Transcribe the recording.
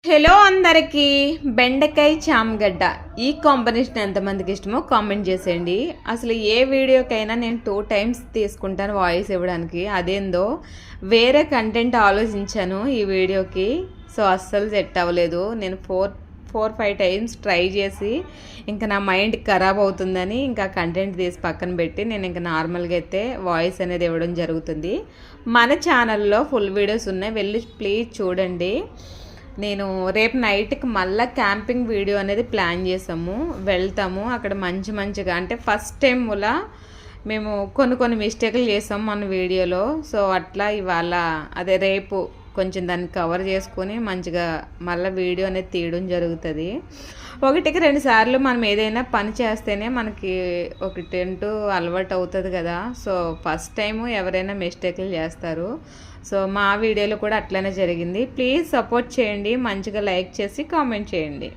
Hello అందరికీ బెండకాయ చామగడ్డ ఈ కాంబినేషన్ ఎంతమందికి ఇష్టమో కామెంట్ చేసేయండి. అసలు ఏ వీడియోకైనా నేను 2 టైమ్స్ తీసుకుంటాను వాయిస్ ఇవ్వడానికి. అదేందో వేరే కంటెంట్ ఆలోచించాను ఈ వీడియోకి. సో అస్సలు సెట్ అవ్వలేదు. నేను 4-5 టైమ్స్ ట్రై చేసి ఇంకా నా మైండ్ ఖరాబ్ అవుతుందని ఇంకా కంటెంట్ తీసి పక్కన పెట్టి నేను ఇంకా నార్మల్గా అయితే వాయిస్ అనేది ఇవ్వడం జరుగుతుంది. మన ఛానల్లో ఫుల్ వీడియోస్ ఉన్నాయి, వెళ్ళి ప్లీజ్ చూడండి. నేను రేపు నైట్కి మళ్ళీ క్యాంపింగ్ వీడియో అనేది ప్లాన్ చేసాము, వెళ్తాము. అక్కడ మంచిగా అంటే ఫస్ట్ టైం కూడా మేము కొన్ని మిస్టేక్లు చేసాము మన వీడియోలో. సో అట్లా ఇవాళ అదే రేపు కొంచెం దాన్ని కవర్ చేసుకొని మంచిగా మళ్ళీ వీడియో అనేది తీయడం జరుగుతుంది. 1-2 సార్లు మనం ఏదైనా పని చేస్తేనే మనకి ఒకటంటూ అలవాటు అవుతుంది కదా. సో ఫస్ట్ టైము ఎవరైనా మిస్టేక్లు చేస్తారు. సో మా వీడియోలో కూడా అట్లనే జరిగింది. ప్లీజ్ సపోర్ట్ చేయండి, మంచిగా లైక్ చేసి కామెంట్ చేయండి.